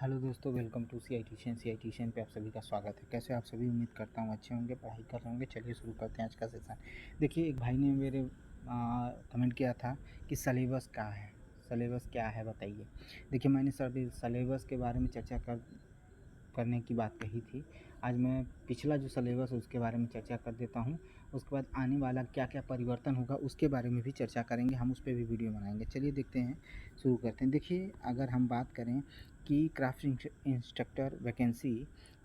Hello दोस्तों, welcome to C I T शन पे आप सभी का स्वागत है। कैसे आप सभी? उम्मीद करता हूँ अच्छे होंगे, पढ़ाई कर रहे होंगे। चलिए शुरू करते हैं आज का सेशन। देखिए, एक भाई ने मेरे कमेंट किया था कि सलेबस क्या है, सलेबस क्या है बताइए। देखिए, मैंने सलेबस के बारे में चर्चा करने की बात कही थी। आज मैं पिछला जो सलेबस है उसके बारे में चर्चा कर देता हूँ। उसके बाद आने वाला क्या क्या परिवर्तन होगा उसके बारे में भी चर्चा करेंगे, हम उस पर भी वीडियो बनाएंगे। चलिए देखते हैं, शुरू करते हैं। देखिए, अगर हम बात करें कि क्राफ्ट इंस्ट्रक्टर वैकेंसी,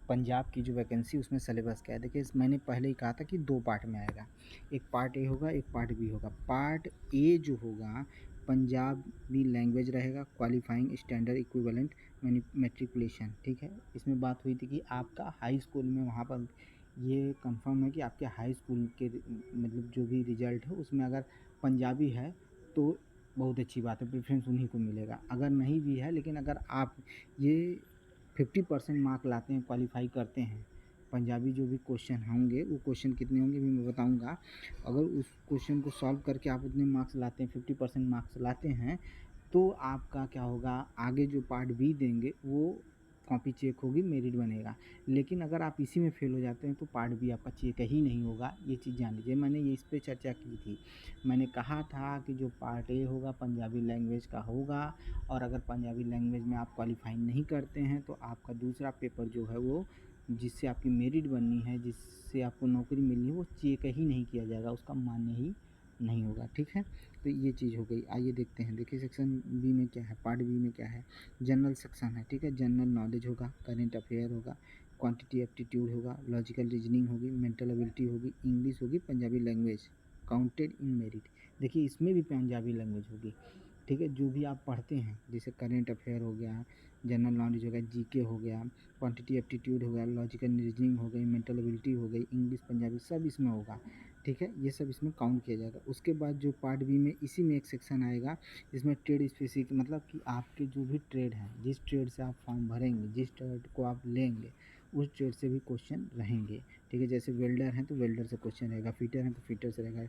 पंजाब की जो वैकेंसी, उसमें सलेबस क्या है। देखिए, मैंने पहले ही कहा था कि 2 पार्ट में आएगा। एक पार्ट ए होगा, एक पार्ट बी होगा। पार्ट ए जो होगा पंजाबी लैंग्वेज रहेगा, क्वालिफाइंग स्टैंडर्ड इक्विवेलेंट मैट्रिकुलेशन। ठीक है, इसमें बात हुई थी कि आपका हाई स्कूल में वहाँ पर ये कंफर्म है कि आपके हाई स्कूल के मतलब जो भी रिजल्ट है उसमें अगर पंजाबी है तो बहुत अच्छी बात है, प्रेफरेंस उन्हीं को मिलेगा। अगर नहीं भी है, लेकिन अगर आप ये 50% मार्क लाते हैं, क्वालिफाई करते हैं, पंजाबी जो भी क्वेश्चन होंगे, वो क्वेश्चन कितने होंगे भी मैं बताऊंगा। अगर उस क्वेश्चन को सॉल्व करके आप उतने मार्क्स लाते हैं, 50% मार्क्स लाते हैं, तो आपका क्या होगा, आगे जो पार्ट बी देंगे वो कॉपी चेक होगी, मेरिट बनेगा। लेकिन अगर आप इसी में फेल हो जाते हैं तो पार्ट बी आपका चेक ही नहीं होगा, ये चीज़ जान लीजिए। मैंने ये इस पर चर्चा की थी। मैंने कहा था कि जो पार्ट ए होगा पंजाबी लैंग्वेज का होगा, और अगर पंजाबी लैंग्वेज में आप क्वालिफाई नहीं करते हैं तो आपका दूसरा पेपर जो है वो, जिससे आपकी मेरिट बननी है, जिससे आपको नौकरी मिलनी है, वो चेक ही नहीं किया जाएगा, उसका मान्य ही नहीं होगा। ठीक है, तो ये चीज़ हो गई। आइए देखते हैं। देखिए, सेक्शन बी में क्या है, पार्ट बी में क्या है। जनरल सेक्शन है। ठीक है, जनरल नॉलेज होगा, करेंट अफेयर होगा, क्वांटिटी एप्टीट्यूड होगा, लॉजिकल रीजनिंग होगी, मेंटल एबिलिटी होगी, इंग्लिश होगी, Punjabi language counted in merit. देखिए, इसमें भी पंजाबी लैंग्वेज होगी। ठीक है, जो भी आप पढ़ते हैं, जैसे करेंट अफेयर हो गया, जनरल नॉलेज हो गया, जीके हो गया, क्वांटिटी एप्टीट्यूड हो गया, लॉजिकल रीजनिंग हो गई, मेंटल एबिलिटी हो गई, इंग्लिश पंजाबी सब इसमें होगा। ठीक है, ये सब इसमें काउंट किया जाएगा। उसके बाद जो पार्ट बी में इसी में एक सेक्शन आएगा जिसमें ट्रेड स्पेसिफिक, मतलब कि आपके जो भी ट्रेड हैं, जिस ट्रेड से आप फॉर्म भरेंगे, जिस ट्रेड को आप लेंगे, उस ट्रेड से भी क्वेश्चन रहेंगे। ठीक है, जैसे वेल्डर हैं तो वेल्डर से क्वेश्चन रहेगा, फिटर हैं तो फिटर से रहेगा,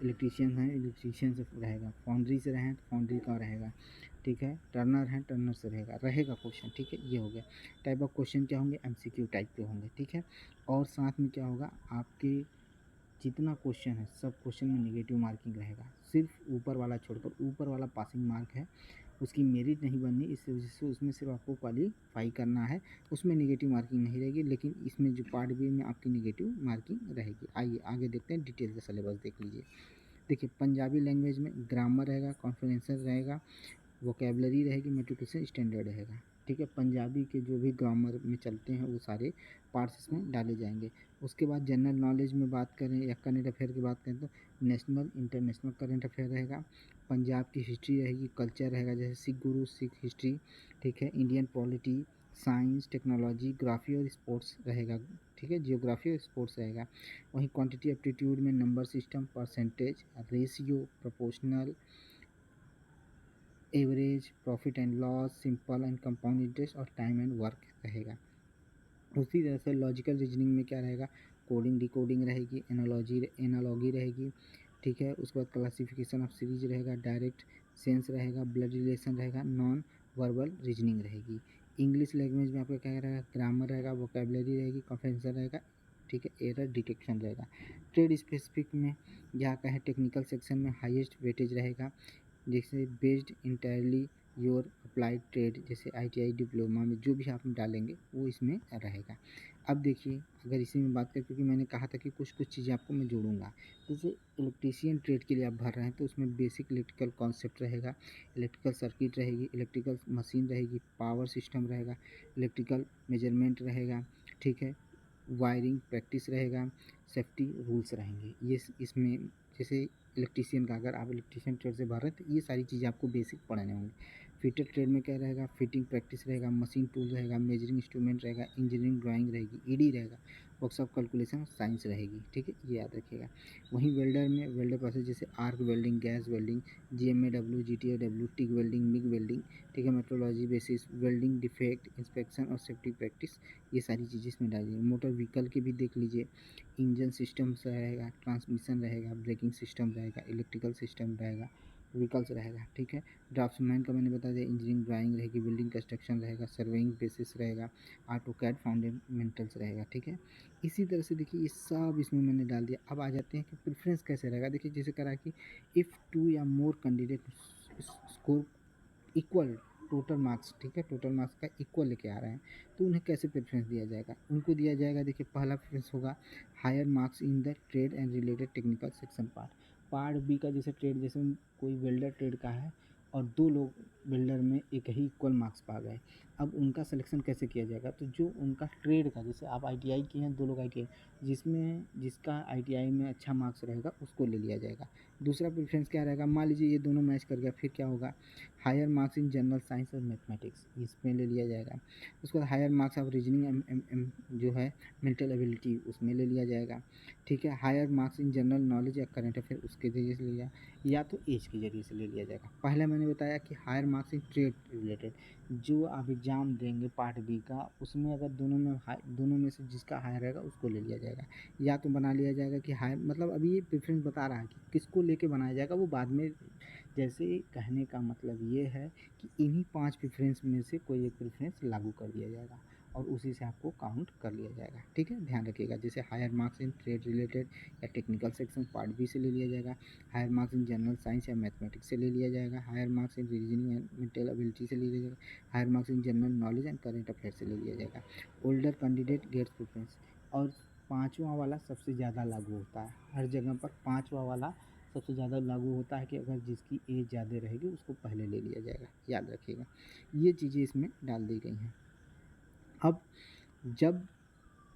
इलेक्ट्रीशियन हैं इलेक्ट्रीशियन से रहेगा, फाउंड्री से रहें तो फाउंड्री का रहेगा। ठीक है, टर्नर हैं टर्नर से रहेगा क्वेश्चन। ठीक है, ये हो गया। टाइप ऑफ क्वेश्चन क्या होंगे, एमसीक्यू टाइप के होंगे। ठीक है, और साथ में क्या होगा, आपके जितना क्वेश्चन है सब क्वेश्चन में नेगेटिव मार्किंग रहेगा, सिर्फ ऊपर वाला छोड़कर। ऊपर वाला पासिंग मार्क है, उसकी मेरिट नहीं बननी, इस वजह से उसमें सिर्फ आपको क्वालीफाई करना है, उसमें नेगेटिव मार्किंग नहीं रहेगी। लेकिन इसमें जो पार्ट बी में आपकी नेगेटिव मार्किंग रहेगी। आइए आगे देखते हैं, डिटेल से सिलेबस देख लीजिए। देखिए, पंजाबी लैंग्वेज में ग्रामर रहेगा, कॉन्फिडेंशियल रहेगा, वोकेबलरी रहेगी, मेट्रिकुलेशन स्टैंडर्ड रहेगा। ठीक है, पंजाबी के जो भी ग्रामर में चलते हैं वो सारे पार्ट्स इसमें डाले जाएंगे। उसके बाद जनरल नॉलेज में बात करें या करंट अफेयर की बात करें तो नेशनल इंटरनेशनल करंट अफेयर रहेगा, पंजाब की हिस्ट्री रहेगी, कल्चर रहेगा, जैसे सिख गुरु सिख हिस्ट्री। ठीक है, Indian polity, science, technology, graphy और स्पोर्ट्स रहेगा। ठीक है, जियोग्राफी और स्पोर्ट्स रहेगा। वहीं क्वांटिटी एप्टीट्यूड में number system, percentage, ratio, proportional, average, profit and loss, simple and compound interest और टाइम एंड वर्क रहेगा। उसी तरह से लॉजिकल रीजनिंग में क्या रहेगा, कोडिंग डिकोडिंग रहेगी, एनालॉगी रहेगी। ठीक है, उसके बाद क्लासिफिकेशन ऑफ सीरीज रहेगा, डायरेक्ट सेंस रहेगा, ब्लड रिलेशन रहेगा, नॉन वर्बल रीजनिंग रहेगी। इंग्लिश लैंग्वेज में आपका क्या रहेगा, ग्रामर रहेगा, वोकेबलरी रहेगी, कॉन्फ्रेंसर रहेगा। ठीक है, एरर डिटेक्शन रहेगा। ट्रेड स्पेसिफिक में या कहें टेक्निकल सेक्शन में हाईएस्ट वेटेज रहेगा, जैसे based entirely your applied trade, जैसे आईटीआई डिप्लोमा में जो भी आप डालेंगे वो इसमें रहेगा। अब देखिए, अगर इसी में बात करें, क्योंकि मैंने कहा था कि कुछ कुछ चीज़ें आपको मैं जोड़ूंगा। जैसे इलेक्ट्रीशियन ट्रेड के लिए आप भर रहे हैं तो उसमें बेसिक इलेक्ट्रिकल कॉन्सेप्ट रहेगा, इलेक्ट्रिकल सर्किट रहेगी, इलेक्ट्रिकल मशीन रहेगी, पावर सिस्टम रहेगा, इलेक्ट्रिकल मेजरमेंट रहेगा। ठीक है, वायरिंग प्रैक्टिस रहेगा, सेफ्टी रूल्स रहेंगे। ये इसमें जैसे इलेक्ट्रीशियन का, अगर आप इलेक्ट्रीशियन ट्रेड से भर रहे हैं तो ये सारी चीज़ें आपको बेसिक पढ़ने होंगे। फिटर ट्रेड में क्या रहेगा, फिटिंग प्रैक्टिस रहेगा, मशीन टूल रहेगा, मेजरिंग इंस्ट्रूमेंट रहेगा, इंजीनियरिंग ड्राइंग रहेगी, ईडी रहेगा, वर्कशॉप कैलकुलेशन साइंस रहेगी। ठीक है, ये याद रखिएगा। वहीं वेल्डर में वेल्डर प्रोसेस जैसे arc welding, gas welding, GMA GTAW, TIG welding, MIG welding. ठीक है, metrology basis, welding defect inspection और सेफ्टी प्रैक्टिस, ये सारी चीज़ें इसमें डाली। मोटर व्हीकल के भी देख लीजिए, इंजन सिस्टम रहेगा, ट्रांसमिशन रहेगा, ब्रेकिंग सिस्टम रहेगा, इलेक्ट्रिकल सिस्टम रहेगा, व्हीकल्स रहेगा, ठीक है। ड्राफ्ट्समैन का मैंने बता दिया, इंजीनियरिंग ड्राइंग रहेगी, बिल्डिंग कंस्ट्रक्शन रहेगा, सर्वेइंग बेसिस रहेगा, ऑटोकैड फंडामेंटल्स रहेगा, ठीक है। इसी तरह से देखिए ये सब इसमें मैंने डाल दिया। अब आ जाते हैं कि प्रेफरेंस कैसे रहेगा। देखिए जैसे करा कि इफ़ 2 या more candidate score equal total marks, ठीक है, टोटल मार्क्स का इक्वल लेके आ रहे हैं, तो उन्हें कैसे प्रेफरेंस दिया जाएगा। उनको दिया जाएगा, देखिए पहला प्रेफरेंस होगा higher marks in the trade and related technical section part. Part B का जैसे ट्रेड, जैसे कोई वेल्डर ट्रेड का है और दो लोग वेल्डर में एक ही इक्वल मार्क्स पा गए, अब उनका सिलेक्शन कैसे किया जाएगा। तो जो उनका ट्रेड का, जैसे आप आईटीआई किए हैं, दो लोग आईटीआई, जिसमें जिसका आईटीआई में अच्छा मार्क्स रहेगा उसको ले लिया जाएगा। दूसरा प्रेफरेंस क्या रहेगा, मान लीजिए ये दोनों मैच कर गया, फिर क्या होगा, higher marks in general science और मैथमेटिक्स, इसमें ले लिया जाएगा। उसके बाद हायर मार्क्स ऑफ रीजनिंग जो है मेंटल एबिलिटी, उसमें ले लिया जाएगा, ठीक है। Higher marks in general knowledge या करंट अफेयर, उसके जरिए से लिया, या तो एज के जरिए से ले लिया जाएगा। पहले मैंने बताया कि higher marks in trade related, जो आप एग्ज़ाम देंगे पार्ट बी का, उसमें अगर दोनों में से जिसका हायर रहेगा उसको ले लिया जाएगा। या तो बना लिया जाएगा कि हायर, मतलब अभी ये प्रेफरेंस बता रहा है कि किसको लेके बनाया जाएगा, वो बाद में, जैसे कहने का मतलब ये है कि इन्हीं 5 प्रेफरेंस में से कोई एक प्रेफरेंस लागू कर दिया जाएगा और उसी से आपको काउंट कर लिया जाएगा, ठीक है। ध्यान रखिएगा, जैसे higher marks in trade related या टेक्निकल सेक्शन पार्ट बी से ले लिया जाएगा, higher marks in general science या मैथमेटिक्स से ले लिया जाएगा, higher marks in reasoning and mental ability से ले लिया जाएगा, higher marks in general knowledge and current affair से ले लिया जाएगा। ओल्डर कैंडिडेट गेट्स प्रेफरेंस, और पाँचवा वाला सबसे ज़्यादा लागू होता है हर जगह पर। पाँचवा वाला सबसे ज़्यादा लागू होता है कि अगर जिसकी एज ज़्यादा रहेगी उसको पहले ले लिया जाएगा, याद रखिएगा। ये चीज़ें इसमें डाल दी गई हैं। अब जब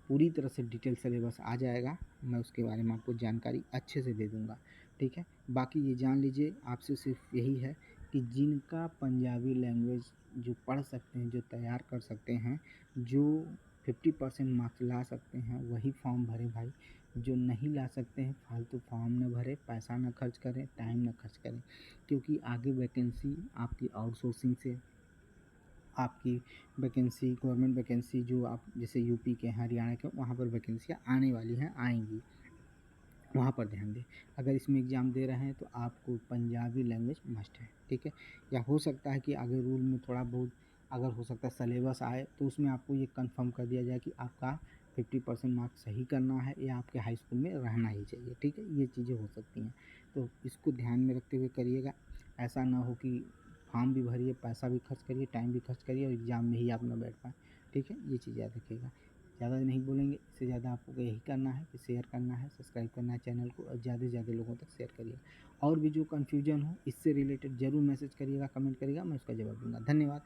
पूरी तरह से डिटेल सिलेबस आ जाएगा, मैं उसके बारे में आपको जानकारी अच्छे से दे दूँगा, ठीक है। बाकी ये जान लीजिए, आपसे सिर्फ यही है कि जिनका पंजाबी लैंग्वेज जो पढ़ सकते हैं, जो तैयार कर सकते हैं, जो 50% मार्क्स ला सकते हैं, वही फॉर्म भरे भाई। जो नहीं ला सकते हैं फालतू फॉर्म न भरे, पैसा न खर्च करें, टाइम न खर्च करें, क्योंकि आगे वैकेंसी आपकी आउटसोर्सिंग से, आपकी वैकेंसी, गवर्नमेंट वैकेंसी जो आप जैसे यूपी के, हरियाणा के, वहाँ पर वैकेंसियाँ आने वाली हैं, आएंगी, वहाँ पर ध्यान दें। अगर इसमें एग्ज़ाम दे रहे हैं तो आपको पंजाबी लैंग्वेज मस्ट है, ठीक है। या हो सकता है कि आगे रूल में थोड़ा बहुत, अगर हो सकता है सिलेबस आए तो उसमें आपको ये कंफर्म कर दिया जाए कि आपका 50% मार्क्स सही करना है या आपके हाई स्कूल में रहना ही चाहिए, ठीक है। ये चीज़ें हो सकती हैं, तो इसको ध्यान में रखते हुए करिएगा। ऐसा ना हो कि फॉर्म भी भरिए, पैसा भी खर्च करिए, टाइम भी खर्च करिए और एग्ज़ाम में ही आप ना बैठ पाएँ, ठीक है। ये चीज़ याद रखिएगा। ज़्यादा नहीं बोलेंगे, इससे ज़्यादा आपको यही करना है कि शेयर करना है, सब्सक्राइब करना है चैनल को, और ज़्यादा से ज़्यादा लोगों तक शेयर करिए। और भी जो कन्फ्यूजन हो इससे रिलेटेड ज़रूर मैसेज करिएगा, कमेंट करिएगा, मैं उसका जवाब दूँगा। धन्यवाद।